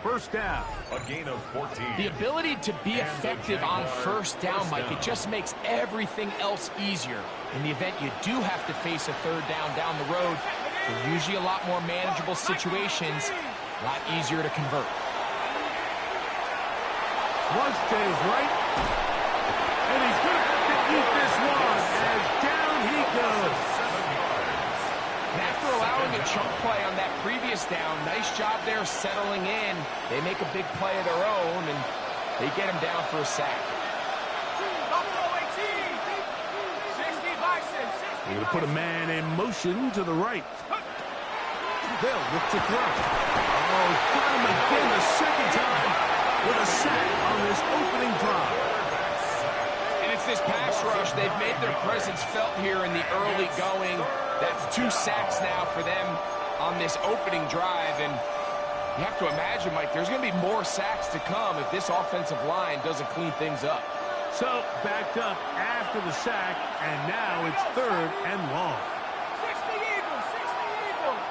First down. A gain of 14. The ability to be effective on first down, Mike, it just makes everything else easier. In the event you do have to face a third down the road, they're usually a lot more manageable situations, a lot easier to convert. Flush to his right. And he's going to have to eat this one as down he goes. And after allowing a chunk play on that previous down, nice job there settling in. They make a big play of their own, and they get him down for a sack. He's going to put a man in motion to the right. They'll look to throw. Oh, got him again the second time with a sack on this opening drive. And it's this pass rush. They've made their presence felt here in the early going. That's 2 sacks now for them on this opening drive. And you have to imagine, Mike, there's going to be more sacks to come if this offensive line doesn't clean things up. So, backed up after the sack, and now it's 3rd and long. 60 Eagles, 60 Eagles.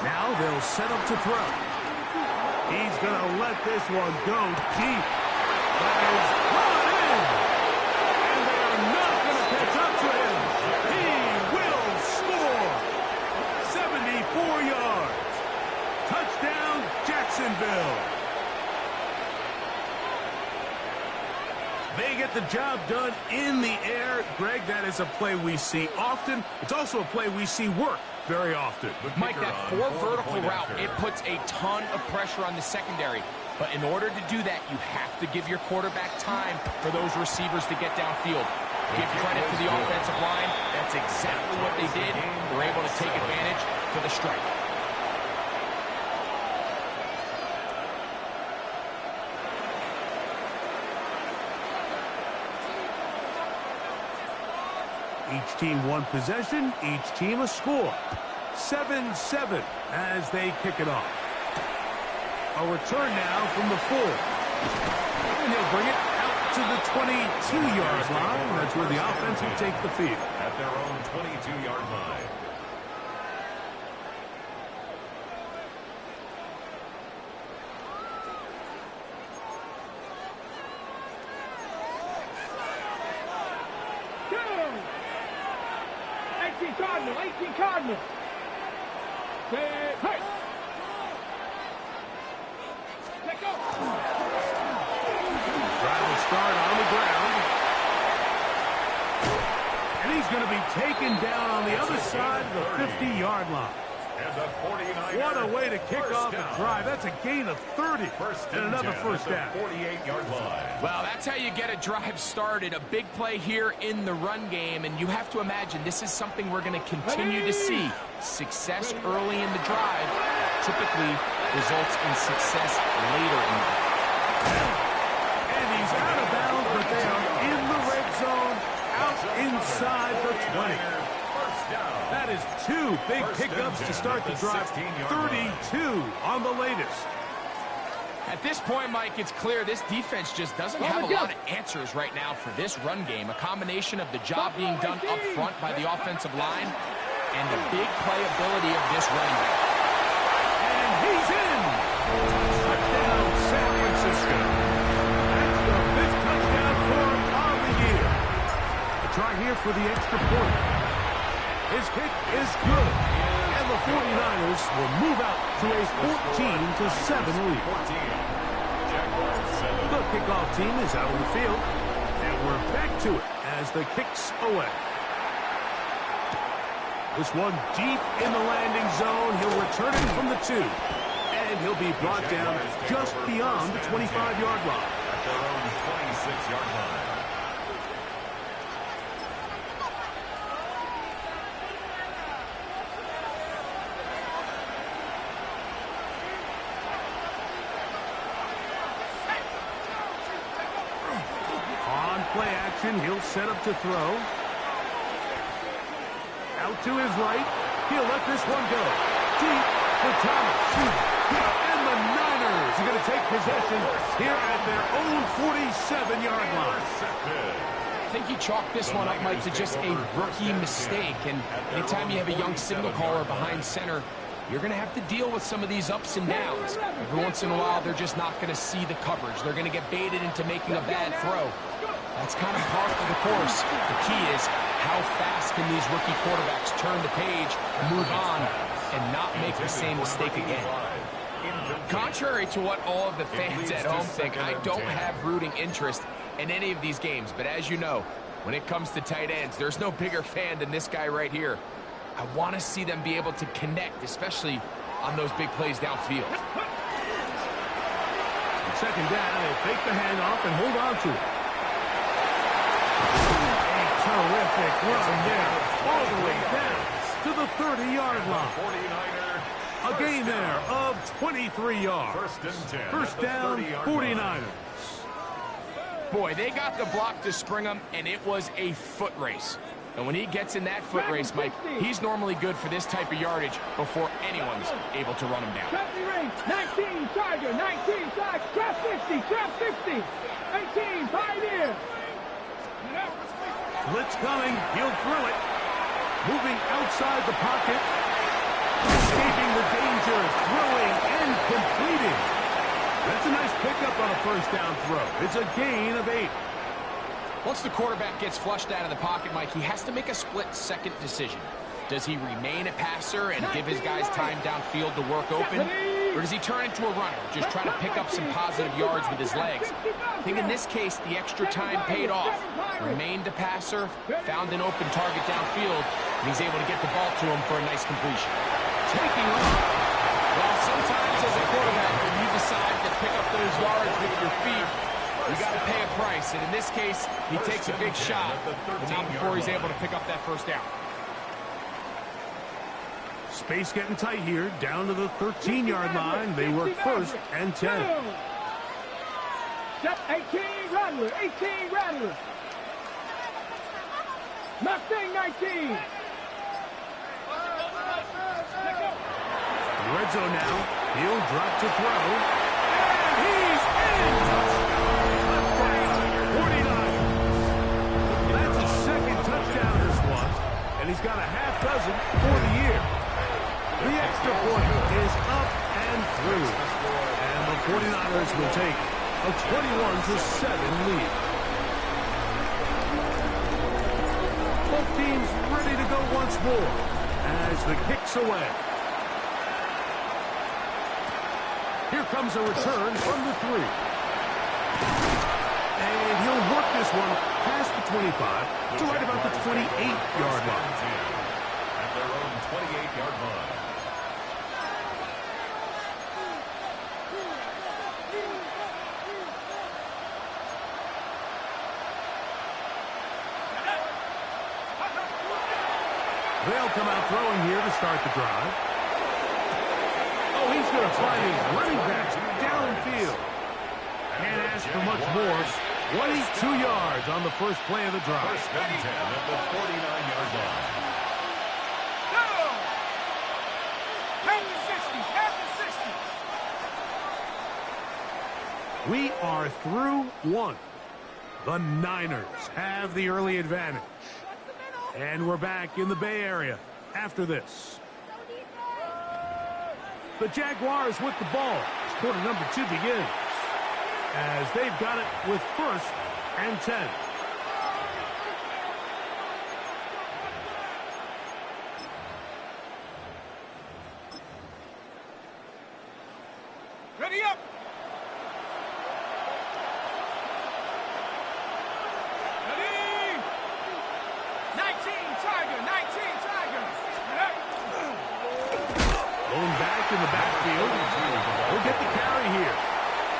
Now they'll set up to throw. He's going to let this one go deep. That is brought in. And they are not going to catch up to him. He will score. 74 yards. Touchdown, Jacksonville. They get the job done in the air. Greg, that is a play we see often. It's also a play we see work very often. Mike, that 4 vertical route, it puts a ton of pressure on the secondary. But in order to do that, you have to give your quarterback time for those receivers to get downfield. Give credit to the offensive line. That's exactly what they did. They're able to take advantage for the strike. Each team one possession, each team a score. 7-7 as they kick it off. A return now from the 4. And he'll bring it out to the 22-yard line. That's where the offense will take the field. At their own 22-yard line. Cardinal, 18 Cardinal. Hey. Let go. Drive will start on the ground. And he's going to be taken down on the other side of the 50-yard line. And the 49ers. What a way to kick off the drive. That's a gain of 30 and another first down. 48-yard line. Well, that's how you get a drive started. A big play here in the run game, and you have to imagine this is something we're going to continue to see. Success early in the drive typically results in success later in the drive. And he's out of bounds, but they are in the red zone, out inside the 20. That is 2 big pickups to start the drive. 32 on the latest. At this point, Mike, it's clear this defense just doesn't have a lot of answers right now for this run game. A combination of the job being done up front by the offensive line and the big playability of this running back. And he's in. Touchdown, San Francisco. That's the 5th touchdown for him on the year. A try here for the extra point. His kick is good. And the 49ers will move out to a 14-7 lead. The kickoff team is out on the field. And we're back to it as the kick's away. This one deep in the landing zone. He'll return it from the 2. And he'll be brought down just beyond the 25-yard line. At their own 26-yard line. Play action, he'll set up to throw. Out to his right. He'll let this one go. Deep for Thomas. And the Niners are going to take possession here at their own 47-yard line. I think you chalk this one up, Mike, to just a rookie mistake. And anytime you have a young signal caller behind center, you're going to have to deal with some of these ups and downs. Every once in a while, they're just not going to see the coverage. They're going to get baited into making a bad throw. That's kind of par for the course. The key is how fast can these rookie quarterbacks turn the page, move on, and not make the same mistake again. Contrary to what all of the fans at home think, I don't have rooting interest in any of these games. But as you know, when it comes to tight ends, there's no bigger fan than this guy right here. I want to see them be able to connect, especially on those big plays downfield. Second down, they fake the handoff and hold on to it. A terrific run there, all the way down to the 30-yard line. A gain there of 23 yards. First down, 49ers. Boy, they got the block to spring him, and it was a foot race. And when he gets in that foot race, Mike, he's normally good for this type of yardage before anyone's able to run him down. 19, Charger, 19, side, trap 50, 18, pioneer. Blitz coming, he'll throw it. Moving outside the pocket. Escaping the danger, throwing and completing. That's a nice pickup on a first down throw. It's a gain of 8. Once the quarterback gets flushed out of the pocket, Mike, he has to make a split-second decision. Does he remain a passer and give his guys time downfield to work open? Or does he turn into a runner, just try to pick up some positive yards with his legs? I think in this case, the extra time paid off. Remained a passer, found an open target downfield, and he's able to get the ball to him for a nice completion. Taking off. Well, sometimes as a quarterback, when you decide to pick up those yards with your feet, you got to pay a price. And in this case, he takes a big shot, but not before he's able to pick up that first down. Space getting tight here, down to the 13-yard line. They work first and 10. Step 18, Rattler, 18, Rattler. Mustang 19. Red zone now. He'll drop to throw. And he's in. Touchdown, 49. That's his second touchdown this one. And he's got a half dozen for the year. The extra point is up and through. And the 49ers will take a 21-7 lead. Both teams ready to go once more as the kick's away. Here comes a return from the 3. And he'll work this one past the 25 to right about the 28-yard line. At their own 28-yard line. They'll come out throwing here to start the drive. Oh, he's going to find his running back downfield. Can't ask for much more. 22 yards on the first play of the drive. First and 10 at the 49-yard line. We are through one. The Niners have the early advantage. And we're back in the Bay Area after this. The Jaguars with the ball as quarter number 2 begins. As they've got it with first and 10. Ready up. Ready. 19, Tiger, 19, Tiger. Going back in the backfield. He'll get the carry here.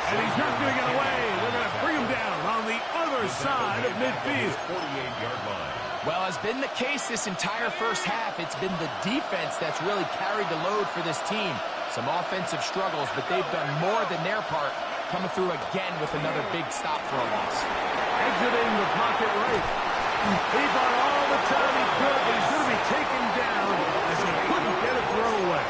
And he's not going to get away. They're going to bring him down on the other side of midfield. 48-yard line. Well, as been the case this entire first half, it's been the defense that's really carried the load for this team. Some offensive struggles, but they've done more than their part, coming through again with another big stop for a loss. Exiting the pocket right. He bought all the time he could, but he's going to be taken down as he couldn't get a throw away.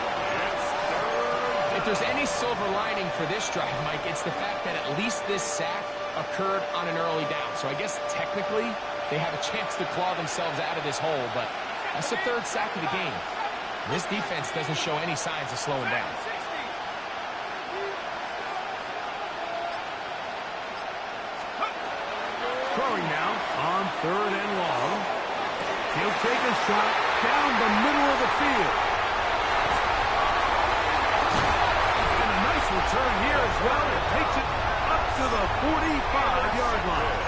If there's any silver lining for this drive, Mike, it's the fact that at least this sack occurred on an early down. So I guess technically they have a chance to claw themselves out of this hole, but that's the third sack of the game. This defense doesn't show any signs of slowing down. Throwing now on 3rd and long. He'll take a shot down the middle of the field. And a nice return here as well. It takes it up to the 45-yard line.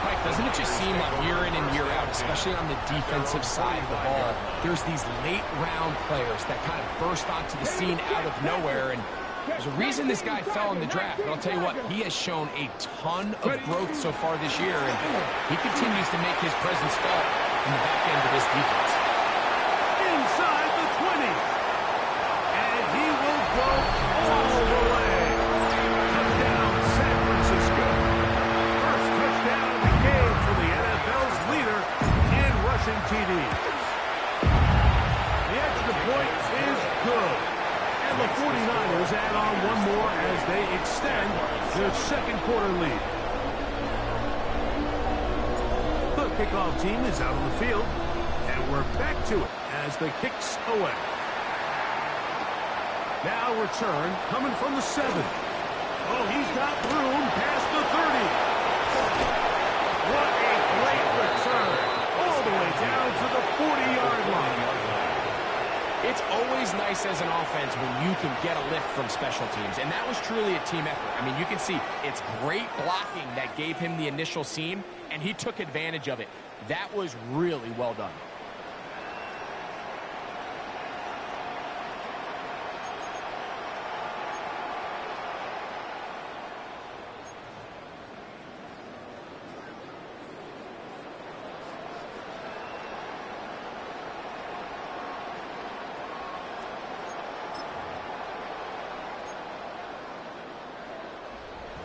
Mike, doesn't it just seem like year in and year out, especially on the defensive side of the ball, there's these late-round players that kind of burst onto the scene out of nowhere, and there's a reason this guy fell in the draft, but I'll tell you what, he has shown a ton of growth so far this year, and he continues to make his presence felt in the back end of this defense. Inside the 20. And he will go all the way. Touchdown, San Francisco. First touchdown of the game for the NFL's leader in rushing TDs. The extra point is good. And the 49ers add on one more as they extend their second quarter lead. The kickoff team is out on the field, and we're back to it as the kicks away. Now return coming from the 7. Oh, he's got room past the 30. What a great return. All the way down to the 40-yard line. It's always nice as an offense when you can get a lift from special teams, and that was truly a team effort. I mean, you can see it's great blocking that gave him the initial seam, and he took advantage of it. That was really well done.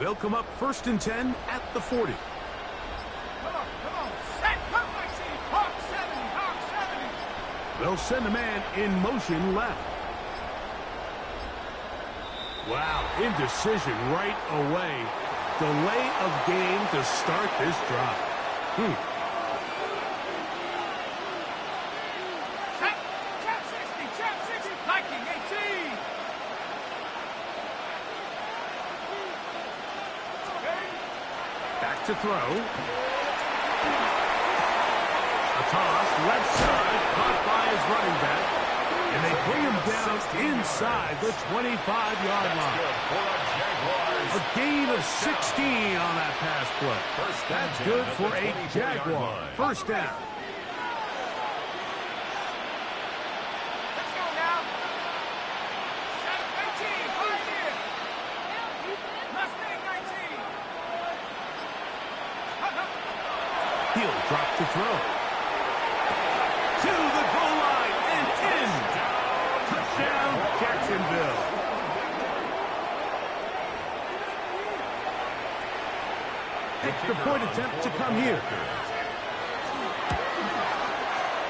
They'll come up 1st and 10 at the 40. Come on. Set. Hawk 19. Hawk 70. Hawk 70. They'll send a man in motion left. Wow, indecision right away. Delay of game to start this drive. Set. Trap 60. Trap 60. Viking 18. Back to throw. A toss, left side, caught by his running back. And they bring him down inside the 25-yard line. A gain of 16 on that pass play. That's good for a Jaguar. First down. Let's go now. Set 18. Pioneer. Mustang 19. He'll drop to throw. To the goal line and in. Touchdown, Jacksonville. Extra point attempt to come here.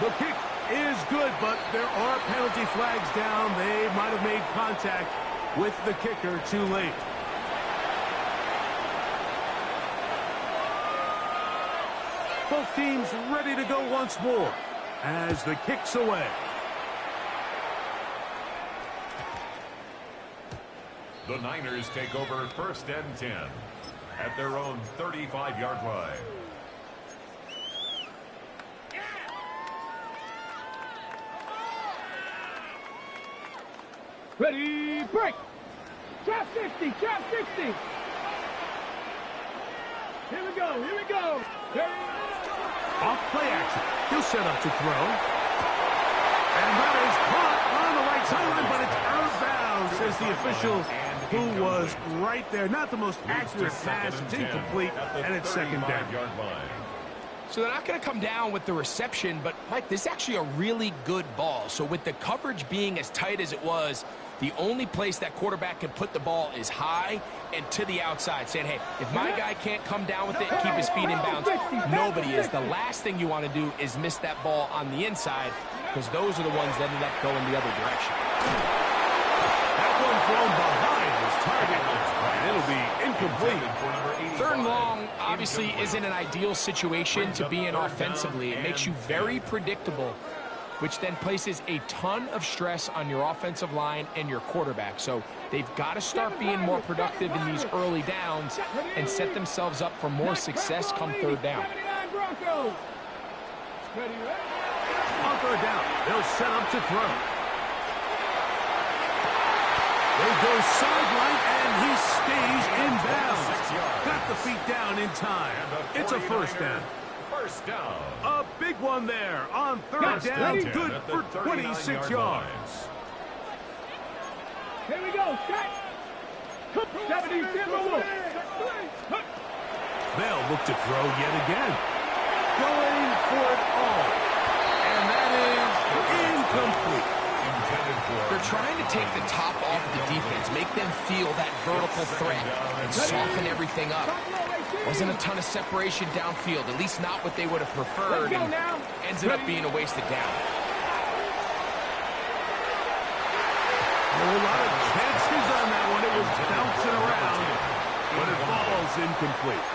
The kick is good, but there are penalty flags down. They might have made contact with the kicker too late. Both teams ready to go once more as the kick's away. The Niners take over 1st and 10 at their own 35-yard line. Ready, break. Trap 60. Trap 60. Here we go. Ready. Off play action. He'll set up to throw. And that is caught on the right sideline, but it's out of bounds, says the official who was right there. Not the most accurate pass. It's incomplete, and it's second down. So they're not going to come down with the reception, but, Mike, this is actually a really good ball. So with the coverage being as tight as it was, the only place that quarterback can put the ball is high and to the outside, saying, hey, if my guy can't come down with it and keep his feet in bounds, nobody is. The last thing you want to do is miss that ball on the inside, because those are the ones that ended up going the other direction. That one thrown behind his target, and it'll be incomplete. Third and long obviously isn't an ideal situation to be in offensively. It makes you very predictable, which then places a ton of stress on your offensive line and your quarterback. So they've got to start being more productive in these early downs and set themselves up for more success come third down. On third down, they'll set up to throw. They go sideline, and he stays in bounds. Got the feet down in time. It's a first down. First down. A big one there on third down. Good for 26 yards. Here we go. Set. 70, They'll look to throw yet again. Going for it all. And that is incomplete. They're trying to take the top off the defense, make them feel that vertical threat, and soften everything up. Wasn't a ton of separation downfield, at least not what they would have preferred, and ended up being a wasted down. A lot of chances on that one. It was bouncing around, but it falls incomplete.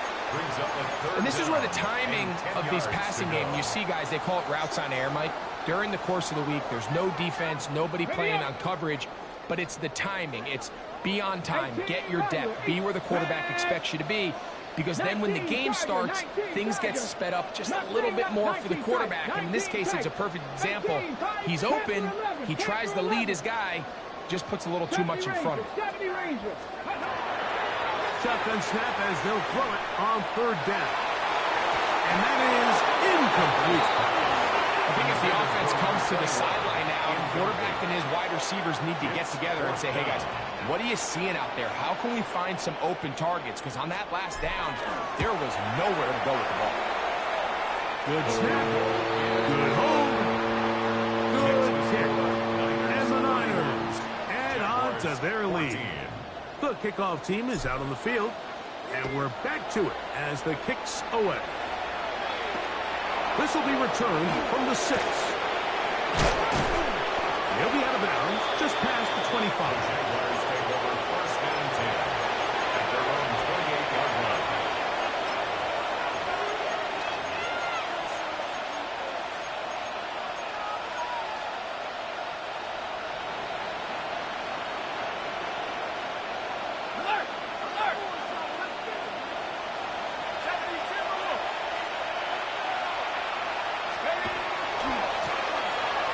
And this is where the timing of these passing games, you see guys, they call it routes on air, Mike. During the course of the week, there's no defense, nobody playing on coverage, but it's the timing. It's be on time, get your depth, be where the quarterback expects you to be, because then when the game starts, things get sped up just a little bit more for the quarterback. And in this case, it's a perfect example. He's open, he tries to lead his guy, just puts a little too much in front of him. Shotgun snap as they'll throw it on third down. And that is incomplete. I think as the offense comes to the sideline now, the quarterback and his wide receivers need to get together and say, hey guys, what are you seeing out there? How can we find some open targets? Because on that last down, there was nowhere to go with the ball. Good snap. Good hold. Good kick. And the Niners add on to their lead. The kickoff team is out on the field, and we're back to it as the kick's away. This will be returned from the 6. He'll be out of bounds just past the 25. Jaguars take over first and 10 at their own 28-yard line. Alert! Alert! 72.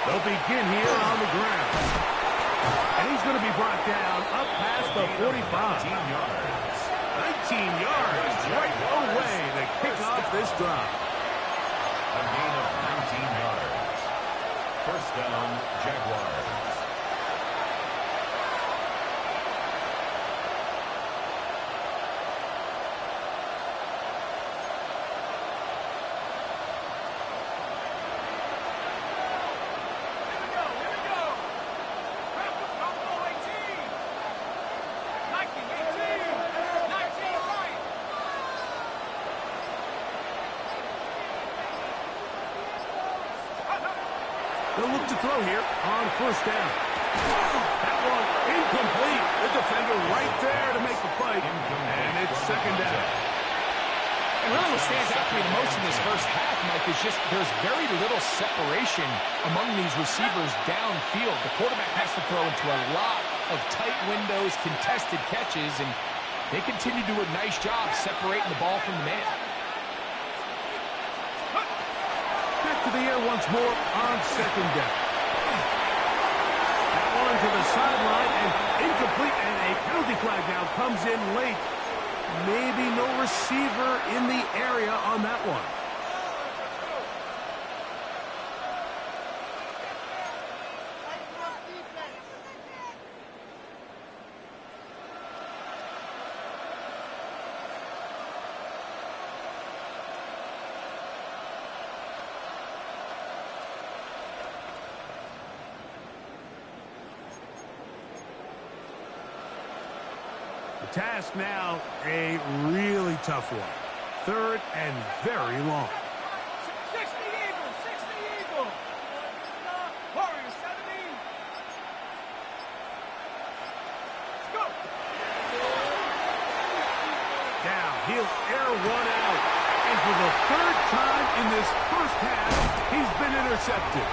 They'll begin here on the ground. And he's going to be brought down up past the 45. 19 yards right away to kick off this drive. A gain of 19 yards. First down, Jaguars. They'll look to throw here on first down. That one incomplete. The defender right there to make the play. And it's second down. And really what stands out to me the most in this first half, Mike, is just there's very little separation among these receivers downfield. The quarterback has to throw into a lot of tight windows, contested catches, and they continue to do a nice job separating the ball from the man. Back to the air once more on second down. That one to the sideline and incomplete, and a penalty flag now comes in late. Maybe no receiver in the area on that one. Task now, a really tough one. Third and very long. 60 Eagles, 60 Eagles. Warriors, 70. Let's go. He'll air one out. And for the third time in this first half, he's been intercepted.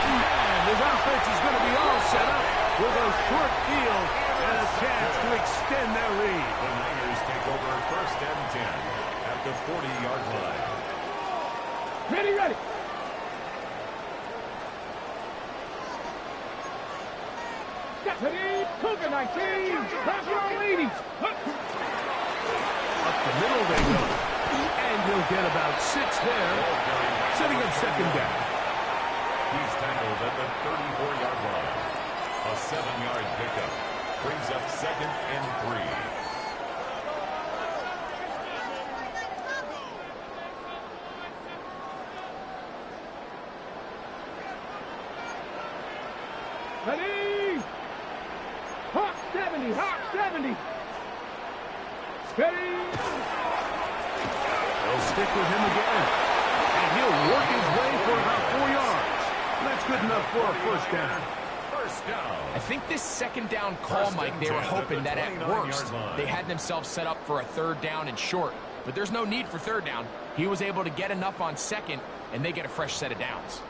And his offense is going to be all set up with a short field and a chance to extend their lead. The Niners take over first and 10 at the 40-yard line. Ready, ready. Ready, Cougar 19, champion leading. Up the middle they go. And he'll get about 6 there, setting up second down. He's tackled at the 34-yard line. A 7-yard pickup brings up second and 3. Ready! Hawk 70, Hawk 70. Steady. They'll stick with him again. And he'll work his way for about 4 yards. That's good enough for a first down. First down. I think this second down call, Mike, they were hoping that at worst they had themselves set up for a third down and short. But there's no need for third down. He was able to get enough on second, and they get a fresh set of downs.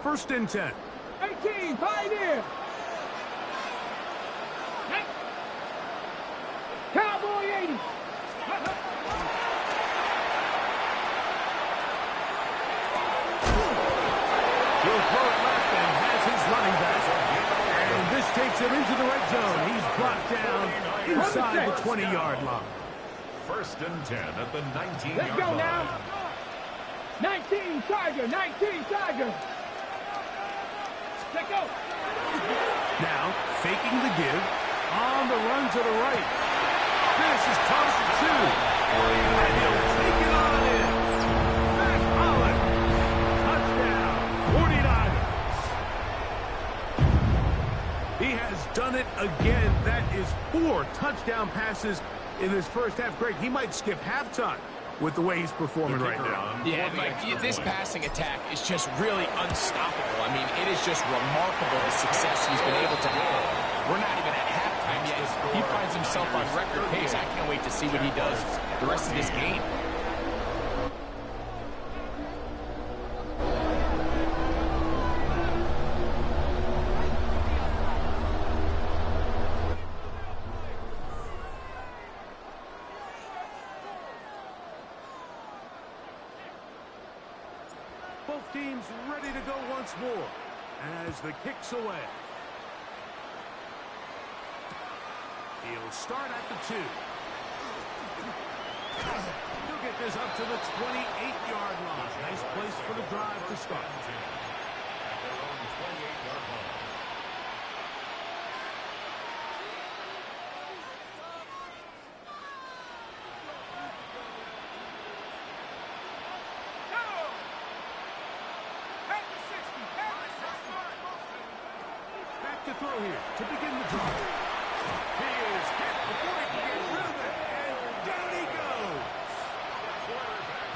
First and 10. 18, 5 in. Cowboy 80. He'll throw it left and has his running back. And this takes him into the red zone. He's brought down inside the 20-yard line. First and 10 at the 19-yard line. Let's go now. 19 Tiger, 19 Tiger. Let go. Now, faking the give. On the run to the right. This is close to 2. And he'll take it on in. Matt Holland. Touchdown. 49ers. He has done it again. That is 4 touchdown passes in this first half. Greg, he might skip halftime with the way he's performing right now. Yeah, Mike, this passing attack is just really unstoppable. I mean, it is just remarkable the success he's been able to have. We're not even at halftime yet. He finds himself on record pace. I can't wait to see what he does the rest of this game. Both teams ready to go once more as the kick's away. He'll start at the 2. He'll get this up to the 28-yard line. Nice place for the drive to start. To throw here to begin the drive. He is hit before he can get rid of it, and down he goes.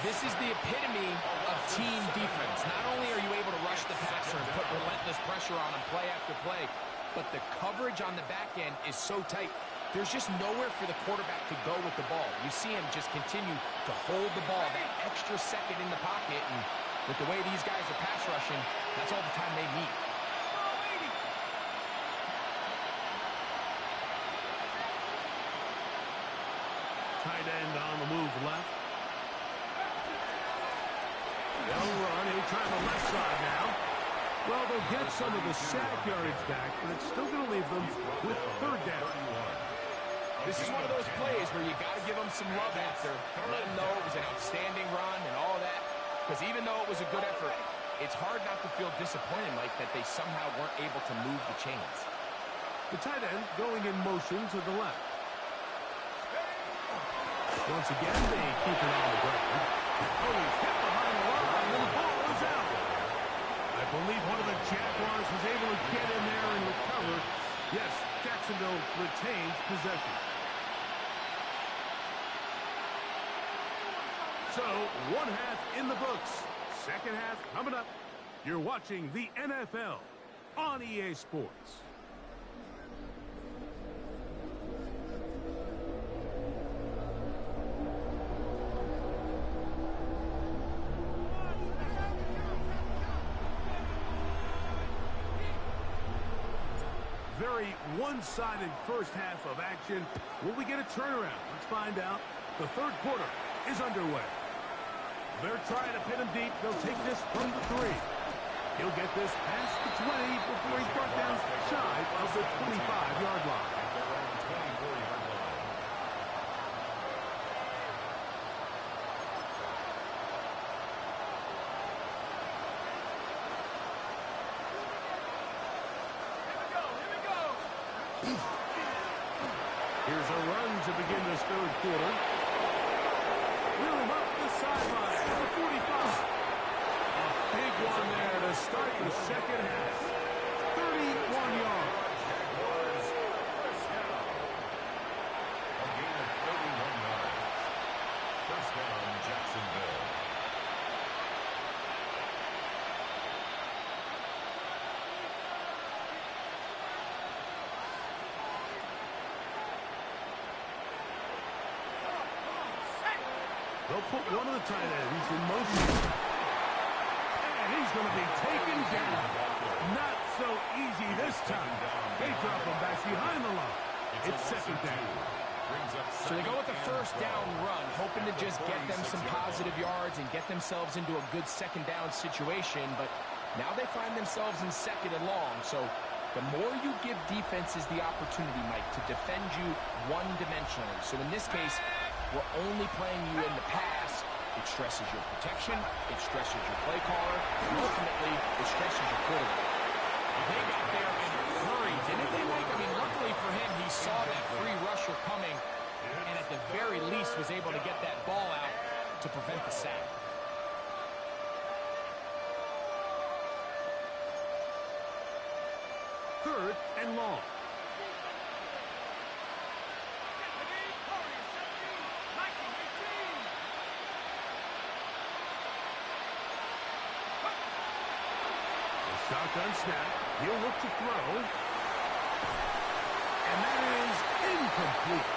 This is the epitome of team defense. Not only are you able to rush the passer and put relentless pressure on him play after play, but the coverage on the back end is so tight. There's just nowhere for the quarterback to go with the ball. You see him just continue to hold the ball, that extra second in the pocket, and with the way these guys are pass rushing, that's all the time they need. Tight end on the move left. They'll run. He'll try the left side now. Well, they'll get some of the sack yardage back, but it's still going to leave them with third down. This is one of those plays where you got to give them some love after. Let them know it was an outstanding run and all that. Because even though it was a good effort, it's hard not to feel disappointed, Mike, that they somehow weren't able to move the chains. The tight end going in motion to the left. Once again, they keep it on the ground. Oh, he's hit behind the line, and the ball is out. I believe one of the Jaguars was able to get in there and recover. Yes, Jacksonville retains possession. So, one half in the books. Second half coming up. You're watching the NFL on EA Sports. Very one-sided first half of action. Will we get a turnaround? Let's find out. The third quarter is underway. They're trying to pin him deep. They'll take this from the 3. He'll get this past the 20 before he's brought down shy of the 25-yard line. At their own 24-yard line. Here's a run to begin this third quarter. Wheel him up the sideline to the 45. A big one there to start the second half. 31 yards. Jaguars first down. A gain of 31 yards. First down, Jacksonville. They'll put one of the tight ends in motion. And he's going to be taken down. Not so easy this time. They drop him back behind the line. It's second down. So they go with the first down run, hoping to just get them some positive yards and get themselves into a good second down situation. But now they find themselves in second and long. So the more you give defenses the opportunity, Mike, to defend you one-dimensionally. So in this case, we're only playing you in the pass. It stresses your protection. It stresses your play caller. And ultimately, it stresses your quarterback. They got there in a hurry, didn't they, Mike? I mean, luckily for him, he saw that free rusher coming and at the very least was able to get that ball out to prevent the sack. Third and long. Shotgun snap. He'll look to throw. And that is incomplete.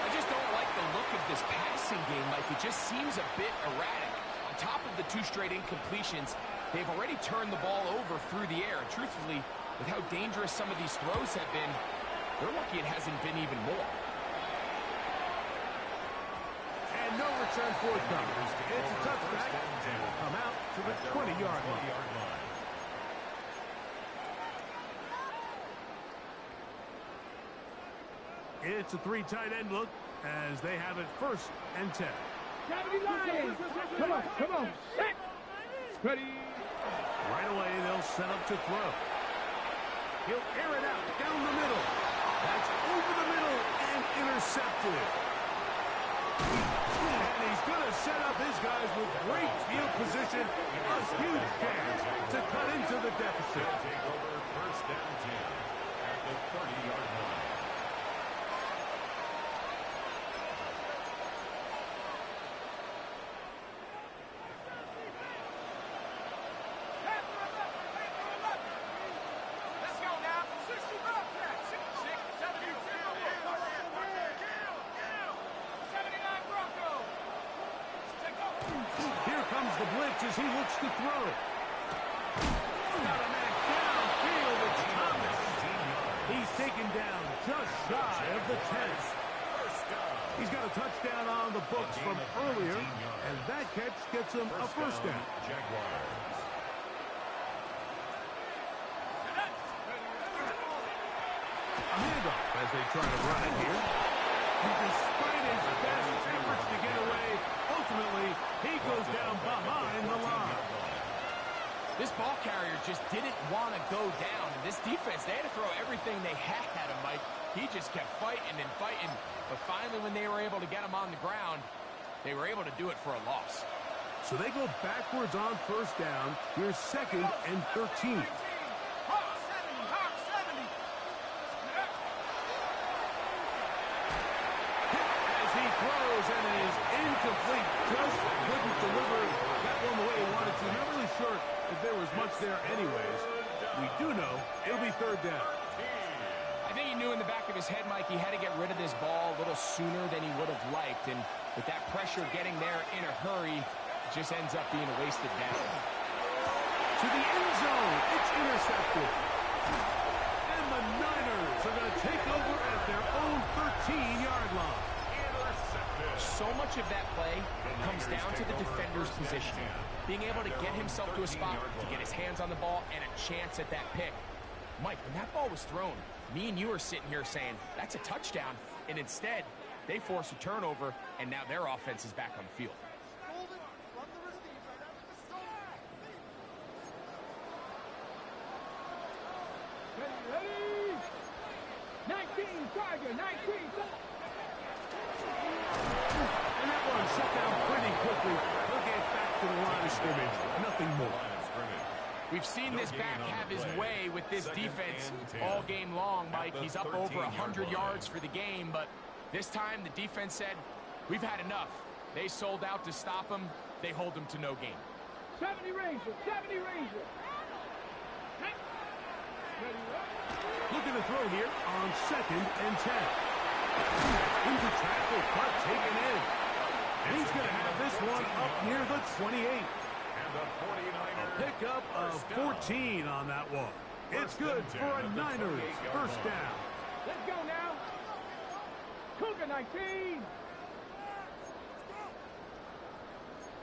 I just don't like the look of this passing game, Mike. It just seems a bit erratic. On top of the 2 straight incompletions, they've already turned the ball over through the air. And truthfully, with how dangerous some of these throws have been, they're lucky it hasn't been even more. And no return forthcoming. It's a touchback. And will come out to the 20-yard line. It's a 3 tight end look as they have it first and 10. Lions. Come on. Set. Ready. Right away, they'll set up to throw. He'll air it out down the middle. That's over the middle and intercepted. And he's going to set up his guys with great field position. A huge chance to cut into the deficit. Take over first down 10 at the 30-yard line. The blitz as he looks to throw. Got a man downfield. It's Thomas. He's taken down just shy of the 10. He's got a touchdown on the books from earlier, and that catch gets him a first down. Jaguars. A handoff as they try to run it here. And despite his best efforts to get away, ultimately, he goes down behind the line. This ball carrier just didn't want to go down. And this defense, they had to throw everything they had at him, Mike. He just kept fighting and fighting. But finally, when they were able to get him on the ground, they were able to do it for a loss. So they go backwards on first down. Here's second and 13. As he throws and it is incomplete. Just couldn't sure if there was much there anyways. We do know it'll be third down. I think he knew in the back of his head, Mike, he had to get rid of this ball a little sooner than he would have liked. And with that pressure getting there in a hurry, it just ends up being a wasted down. To the end zone. It's intercepted. And the Niners are going to take over at their own 13-yard line. So much of that play comes down to the defender's positioning. Being able to get himself to a spot, to get his hands on the ball, and a chance at that pick. Mike, when that ball was thrown, me and you are sitting here saying, that's a touchdown. And instead, they force a turnover, and now their offense is back on the field. Ready? 19, Tiger, 19. And that one shut down pretty quickly. He'll get back to the line of scrimmage. Nothing more. We've seen this back have his way with this defense all game long, Mike. He's up over 100 yards for the game, but this time the defense said, we've had enough. They sold out to stop him. They hold him to no gain. 70 Rangers, 70 Rangers. Looking to throw here on 2nd and 10. Into traffic, but taken in. And he's going to have this one up near the 28. A pickup of 14 on that one. It's good for a Niners first down. Let's go now. Cougar 19.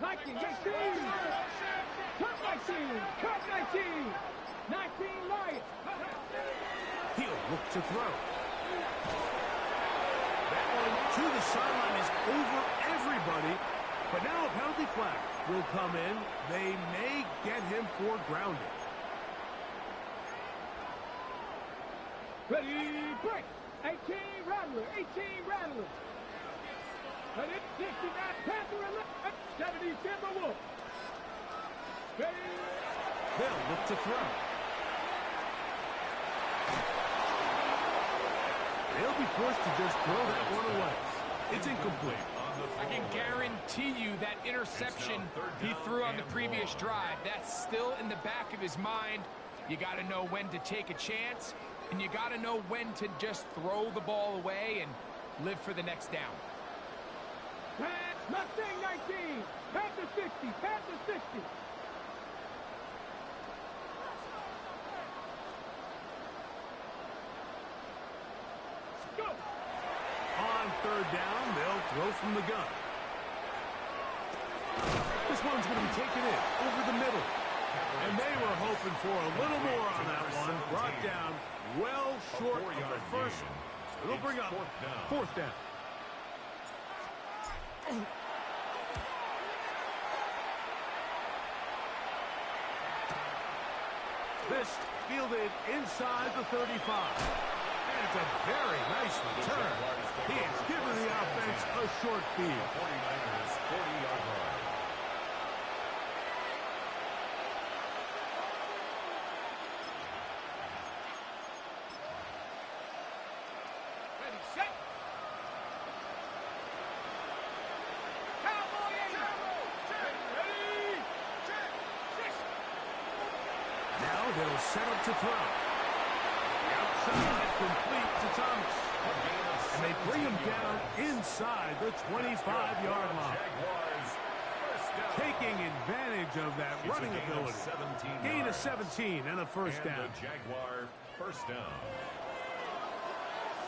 19, 19. Cut 19. Cut 19. 19 Lions. He'll look to throw. That one to the sideline is over everybody. But now a penalty flag will come in. They may get him for grounding. Ready, break. 18 Rattler, 18 Rattler. Ready, 69 Panther, 70 Timberwolf. Ready. They'll look to throw. They'll be forced to just throw that one away. It's incomplete. I can guarantee you that interception he threw on the previous drive, that's still in the back of his mind. You got to know when to take a chance, and you got to know when to just throw the ball away and live for the next down. Mustang 19, Panther 60, Panther 60. Go. On 3rd down, they'll throw from the gun. This one's going to be taken in over the middle. And they were hoping for a little more on that one. Brought down well short of the first. So they'll bring up 4th down. This fielded inside the 35. And it's a very nice return. He has given the offense a short field. 49ers 40-yard line. Ready, set. Cowboy ready, check, 6. Now they'll set up to throw. The outside complete to Thomas. And they bring him down inside the 25-yard line. Taking advantage of that running ability. Gain of 17 and a first down. The Jaguar first down.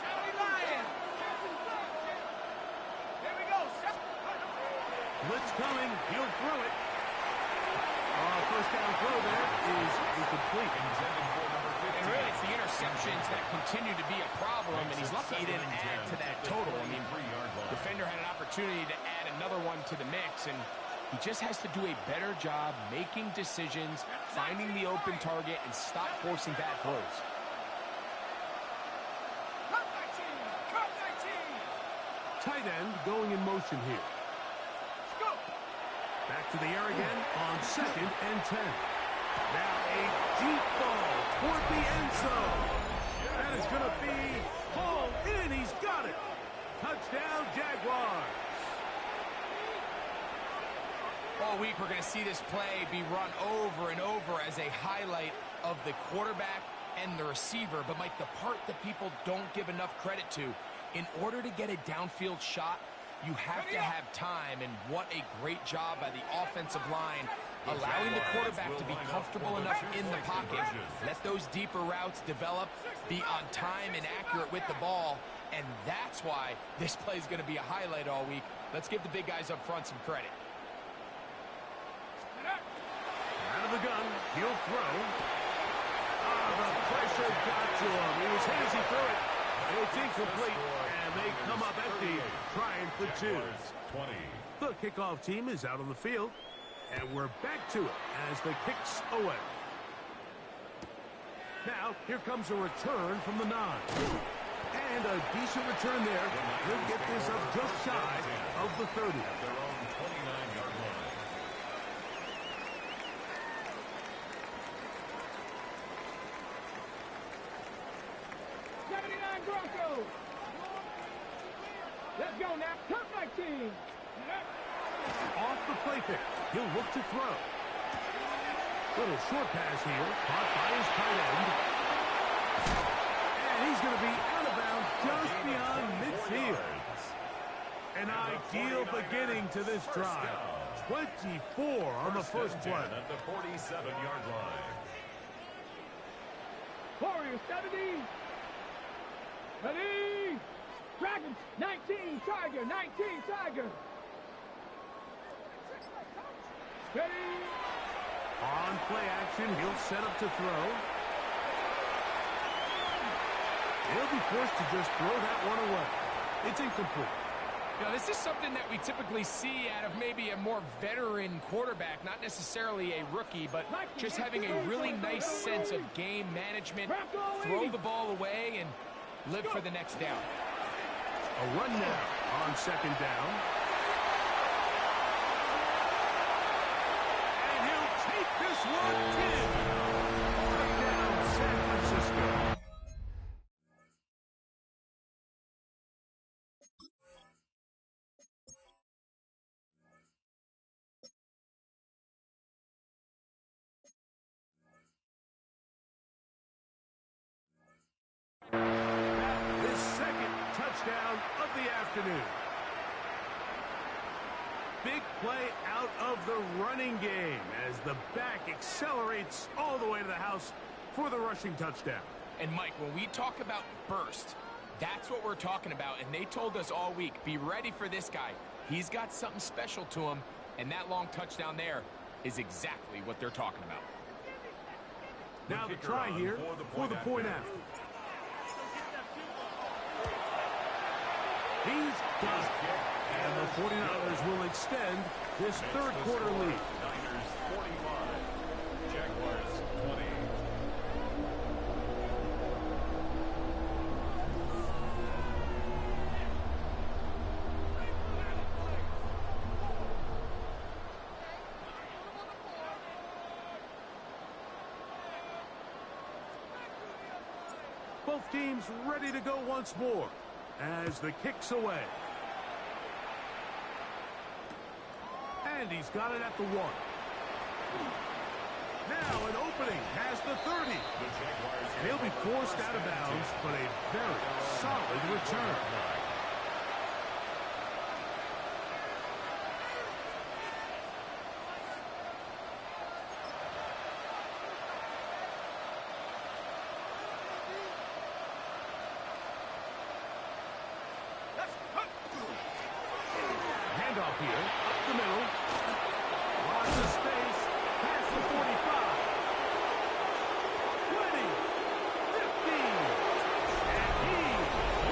70 Lions. Here we go. Blitz coming. He'll throw it. First down throw there is incomplete. And really, it's the interceptions that continue to be a problem, and he's lucky he didn't add to that total. I mean, defender had an opportunity to add another one to the mix, and he just has to do a better job making decisions, finding the open target, and stop forcing bad throws. Cut 19. Cut 19. Tight end going in motion here. Go. Back to the air again on 2nd and 10. Now a deep ball toward the end zone. That is going to be hauled in. He's got it. Touchdown, Jaguars. Oh, all week we're going to see this play be run over and over as a highlight of the quarterback and the receiver. But, Mike, the part that people don't give enough credit to, in order to get a downfield shot, you have to have time, and what a great job by the offensive line, allowing the quarterback to be comfortable enough in the pocket, let those deeper routes develop, be on time and accurate with the ball, and that's why this play is going to be a highlight all week. Let's give the big guys up front some credit. Out of the gun, he'll throw. The pressure got to him. He was hit as he threw it. It's incomplete, and they come up empty, trying for two. The kickoff team is out on the field, and we're back to it as the kick's away. Now, here comes a return from the 9. And a decent return there. He'll get this up just shy of the 30. Their own 29-yard line. Broncos. Let's go now. Come my team. Off the play pick. He'll look to throw. Little short pass here. Caught by his tight end. And he's going to be out of bounds just beyond midfield. An ideal beginning to this drive. 24 on the first play. At the 47-yard line. Warriors 70. Ready! Dragons, 19, Tiger, 19, Tiger. Ready! On play action, he'll set up to throw. He'll be forced to just throw that one away. It's incomplete. You know, this is something that we typically see out of maybe a more veteran quarterback, not necessarily a rookie, but just having a really nice sense of game management, throw the ball away, and live for the next down. A run now on second down. And he'll take this one in. Touchdown, San Francisco. His second touchdown of the afternoon. Big play out of the running game as the back accelerates all the way to the house for the rushing touchdown. And, Mike, when we talk about burst, that's what we're talking about, and they told us all week, be ready for this guy. He's got something special to him, and that long touchdown there is exactly what they're talking about. Now the try here for the point after. He's got it. And the 49ers will extend this third quarter lead. Niners 45, Jaguars 20. Both teams ready to go once more as the kick's away. And he's got it at the 1. Now an opening has the 30. And he'll be forced out of bounds, but a very solid return. Handoff here, up the middle. Lots of space, past the 45. 20, 15, and he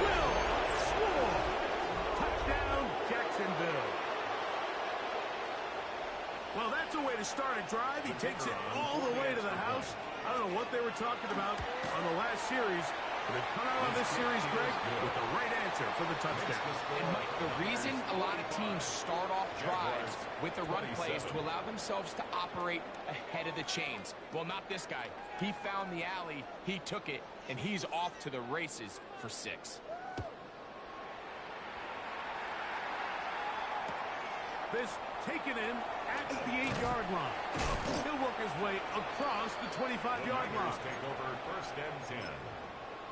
will score. Touchdown, Jacksonville. Well, that's a way to start a drive. He takes it all the way to the house. I don't know what they were talking about on the last series, but they've come out on this series, Greg, with the right answer for the touchdown. And, Mike, the reason a lot of teams start off drives with the run plays to allow themselves to operate ahead of the chains. Well, not this guy. He found the alley, he took it, and he's off to the races for 6. This taken in at the 25-yard line. He'll work his way across the 25-yard line. Take over 1st and 10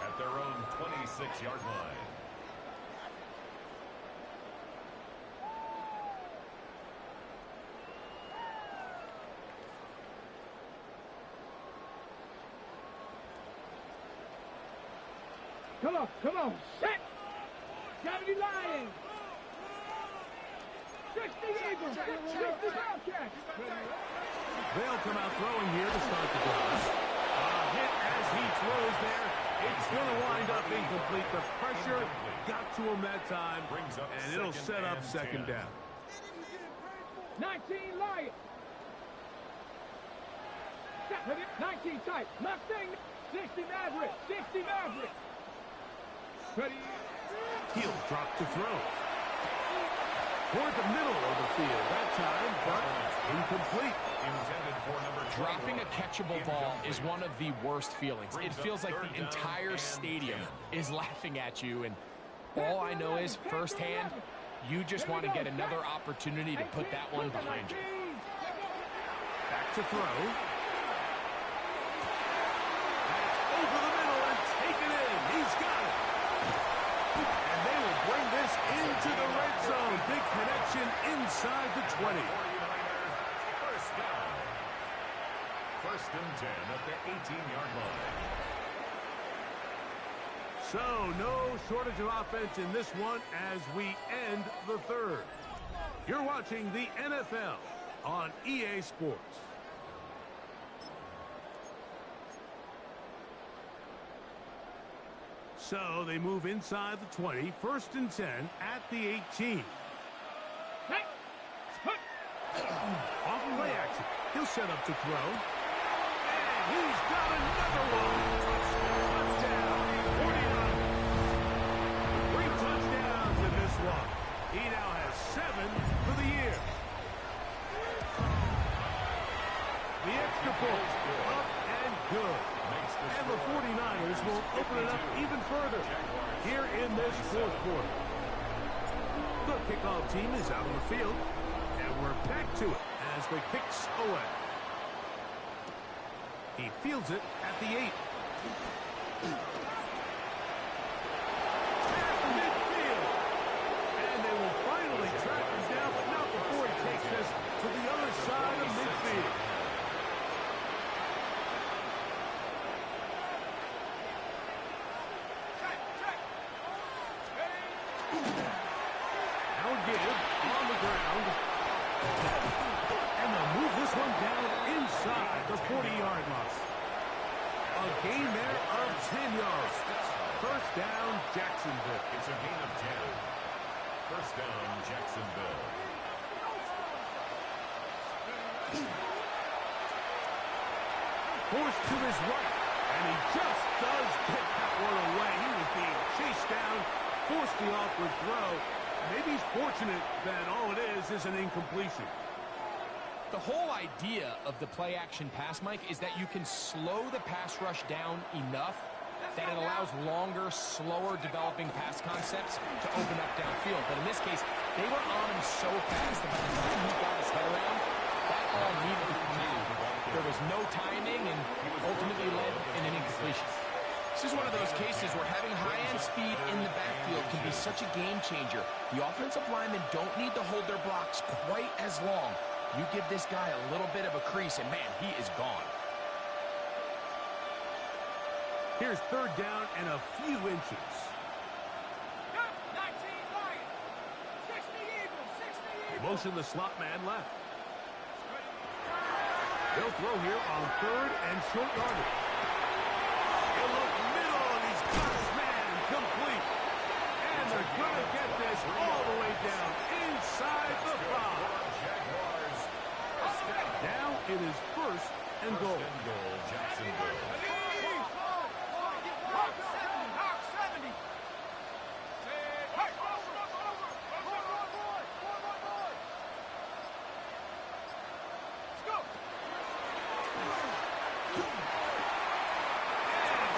at their own 26-yard line. Come on, set! 70 Lions! 60 Eagles! 60 Bobcats! They'll come out throwing here to start the drive. A hit as he throws there. It's going to wind up incomplete. The pressure got to him that time, and it'll set up 2nd down. 19 Lions! 19 tight. Mustang! 60 Maverick! 60 Maverick! Ready? He'll drop to throw. Toward the middle of the field that time, but incomplete. Intended for number 21. Dropping a catchable ball is one of the worst feelings. It feels like the entire stadium is laughing at you, and all I know is firsthand, you just want to get another opportunity to put that one behind you. Back to throw. Over the middle and taken in. He's got it. And they will bring this into the red zone. Big connection inside the 20. 1st down. 1st and 10 at the 18-yard line. So, no shortage of offense in this one as we end the 3rd. You're watching the NFL on EA Sports. So, they move inside the 20, 1st and 10 at the 18. Off play action. He'll set up to throw. And he's got another one. Touchdown. 49. 3 touchdowns in this one. He now has 7 for the year. The extra point up and good. And the 49ers will open it up even further here in this 4th quarter. The kickoff team is out on the field, and we're back to it as the kicks away. He fields it at the 8. At midfield. And they will finally track him down, but not before he takes this to the other side of midfield. On the ground. And they'll move this one down inside the 40-yard line. A gain there of 10 yards. 1st down, Jacksonville. It's a gain of 10. 1st down, Jacksonville. Forced to his right. And he just does get that one away. He was being chased down. Forced the awkward throw. Maybe he's fortunate that all it is an incompletion. The whole idea of the play-action pass, Mike, is that you can slow the pass rush down enough that it allows longer, slower developing pass concepts to open up downfield. But in this case, they were on him so fast that by the time he got his head around, that ball needed to come out. There was no timing and ultimately led in an incompletion. This is one of those cases where having high-end speed in the backfield can be such a game changer. The offensive linemen don't need to hold their blocks quite as long. You give this guy a little bit of a crease, and man, he is gone. Here's 3rd down and a few inches. 19 Lions! 60 Eagles! 60 Eagles! Motion the slot man left. They'll throw here on 3rd and short yardage. He'll look middle, and he's got his man complete. And they're going to get this all the way down inside the 5. Now it is 1st and goal. Jacksonville. Hawk 70! Hawk 70! Let's go!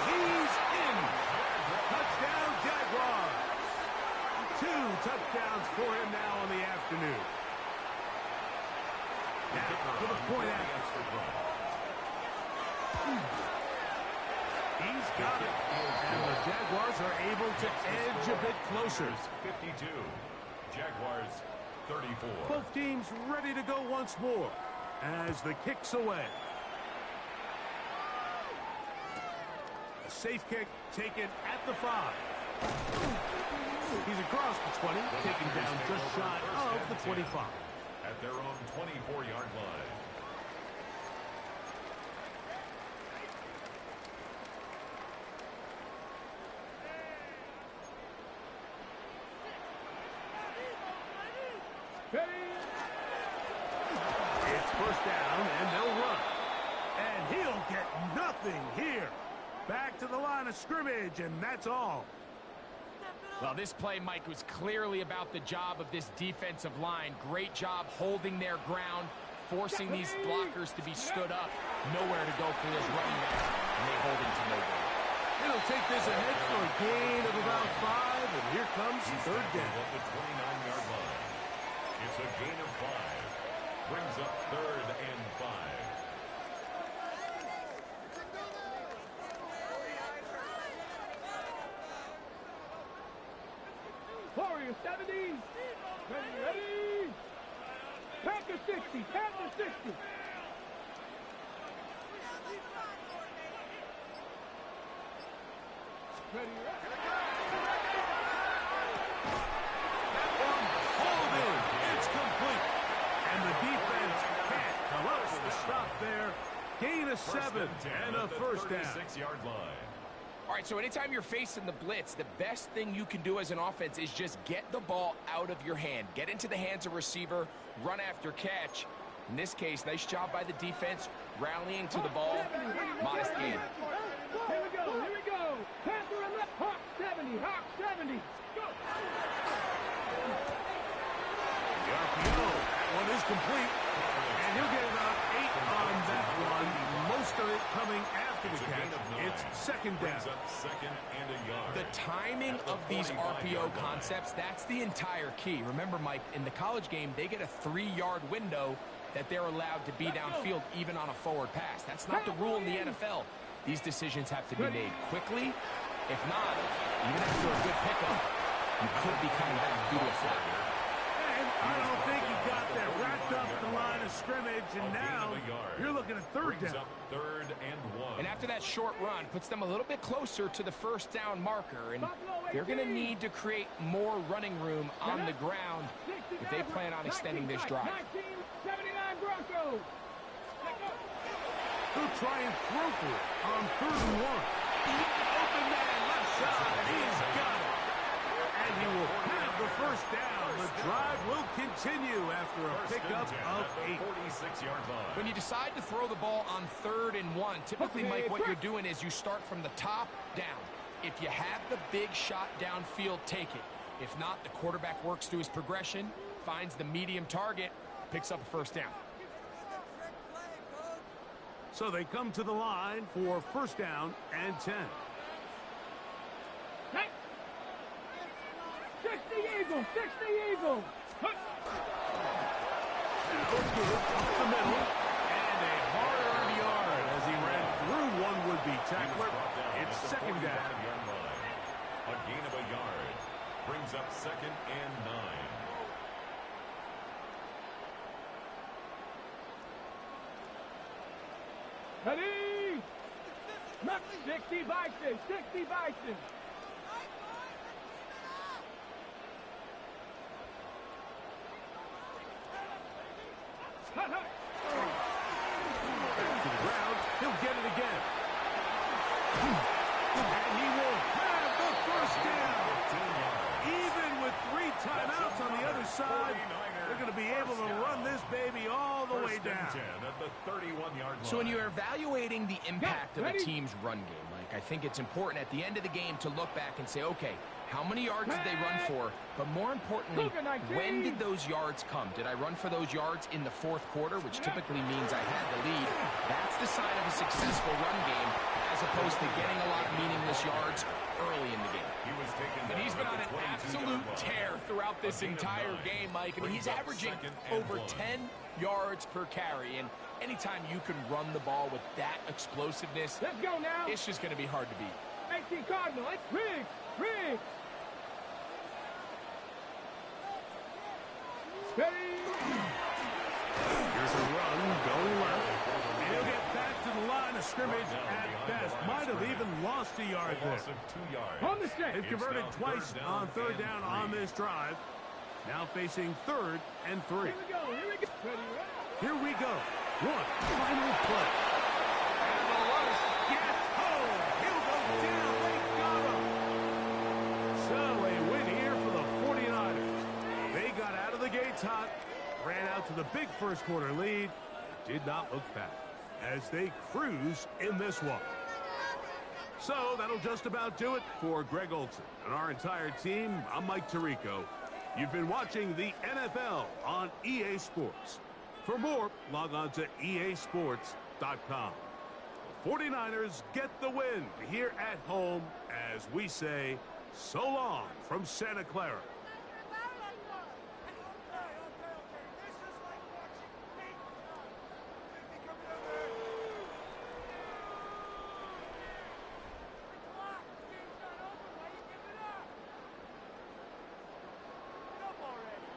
He's in. Touchdown, Jaguars. 2 touchdowns for him now in the afternoon. Now for the point after. He's got it. And the Jaguars are able to edge a bit closer. 52. Jaguars 34. Both teams ready to go once more as the kick's away. A safe kick taken at the 5. He's across the 20, taken down just shy of the 25. At their own 24-yard line. It's first down, and they'll run. And he'll get nothing here. Back to the line of scrimmage, and that's all. Well, this play, Mike, was clearly about the job of this defensive line. Great job holding their ground, forcing these blockers to be stood up. Nowhere to go for this running back, and they hold him to no goal. It'll take this ahead for a gain of about 5, and here comes third down. At the 29-yard line. It's a gain of 5. Brings up 3rd and 5. Warrior 70. Ready. Panther 60. Panther 60. Ready. Hold in. It's complete. And the defense can't close the stop there. Gain of 7 and a first down. 36-yard line. All right, so anytime you're facing the blitz, the best thing you can do as an offense is just get the ball out of your hand. Get into the hands of receiver, run after catch. In this case, nice job by the defense, rallying to the ball. Modest gain. Here we go. Panther and left. Hawk 70. Hawk 70. Go. The RPO. That one is complete. And he'll get about 8 on that one. Most of it coming after the catch. It's second down. Brings up 2nd and a yard. The timing of these RPO concepts, that's the entire key. Remember, Mike, in the college game, they get a 3-yard window that they're allowed to be downfield even on a forward pass. That's not the rule in the NFL. These decisions have to be made quickly. If not, even after a good pickup, you could be coming back due to a flag. And I don't think he got there. Wrapped up at the line of scrimmage, and now you're looking at third Brings down. up 3rd and 1. And after that short run, puts them a little bit closer to the first down marker. And they're going to need to create more running room on the ground if they plan on extending this drive. 1979 Broncos. He'll try and throw for it on 3rd and 1. Open man, left side. He's got it. And he will have the first down. The drive will continue after a pickup of 8. 46-yard line. When you decide to throw the ball on 3rd and 1, typically, Mike, what you're doing is you start from the top down. If you have the big shot downfield, take it. If not, the quarterback works through his progression, finds the medium target, picks up a first down. So they come to the line for first down and 10. 60 Eagles. 60 Eagles. Up the middle. And a hard-earned yard as he ran through one would-be tackler. It's second down. A gain of a yard. Brings up 2nd and 9. Ready. 60 Bison. 60 Bison. To the ground. He'll get it again. And he will have the first down. Even with 3 timeouts on the other side, they're going to be able to run this baby all the way down. 10 at the 31-yard line. So when you're evaluating the impact of a team's run game, Mike, I think it's important at the end of the game to look back and say, okay, how many yards did they run for? But more importantly, when did those yards come? Did I run for those yards in the 4th quarter, which typically means I had the lead? That's the sign of a successful run game. as opposed to getting a lot of meaningless yards early in the game. He was taken And he's been down on at an the 22-yard absolute line. tear throughout this A gain of entire 9. game, Mike. I mean, he's Brings up averaging 2nd and over 1. 10 yards per carry. And anytime you can run the ball with that explosiveness, Let's go now. it's just going to be hard to beat. 18 Cardinal. It's Riggs. Riggs. Steady. Here's a run going left. And he'll get back to the line of scrimmage at best. Might have even lost a yard A loss there. of 2 yards. On the step. They've converted twice on third down on this drive. Now facing 3rd and 3. Here we go. Here we go. Ready, ready. Here we go. One final play. And the rush gets home. He'll go down. They got him. So a win here for the 49ers. They got out of the gates hot, ran out to the big first quarter lead, and did not look back as they cruise in this one. So that'll just about do it for Greg Olsen and our entire team. I'm Mike Tirico. You've been watching the NFL on EA Sports. For more, log on to easports.com. The 49ers get the win here at home as we say so long from Santa Clara. This is like watching me come down there. Come on. Game's not over. Why you giving up? Get up already.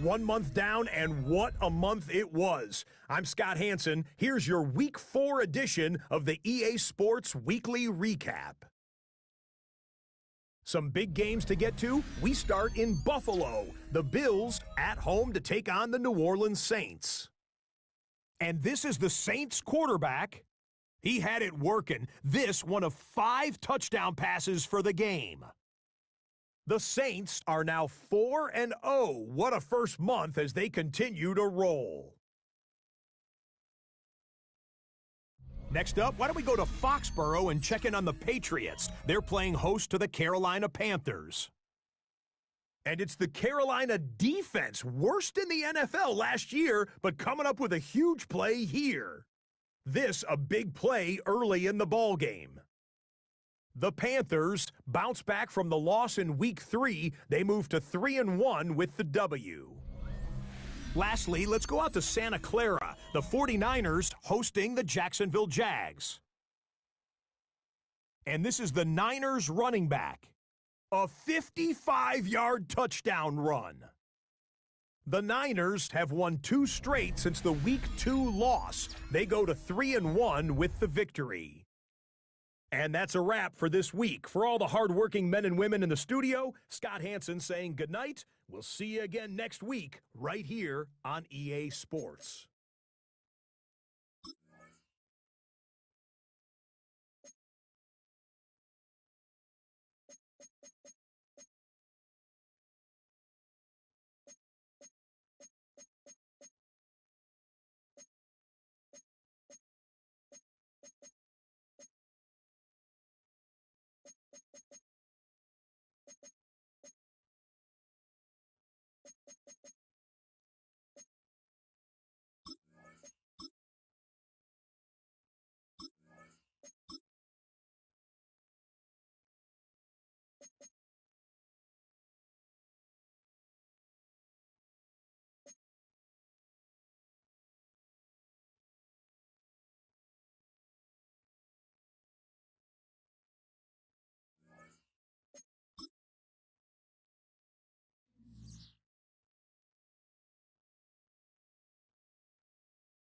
1 month down, and what a month it was. I'm Scott Hanson. Here's your Week 4 edition of the EA Sports Weekly Recap. Some big games to get to. We start in Buffalo. The Bills at home to take on the New Orleans Saints. And this is the Saints quarterback. He had it working. This one of 5 touchdown passes for the game. The Saints are now 4-0. What a first month as they continue to roll. Next up, why don't we go to Foxborough and check in on the Patriots? They're playing host to the Carolina Panthers. And it's the Carolina defense, worst in the NFL last year, but coming up with a huge play here. This a big play early in the ballgame. The Panthers bounce back from the loss in Week 3. They move to 3-1 with the W. Lastly, let's go out to Santa Clara. The 49ers hosting the Jacksonville Jags. And this is the Niners running back. A 55-yard touchdown run. The Niners have won 2 straight since the Week 2 loss. They go to 3-1 with the victory. And that's a wrap for this week. For all the hardworking men and women in the studio, Scott Hanson saying goodnight. We'll see you again next week right here on EA Sports.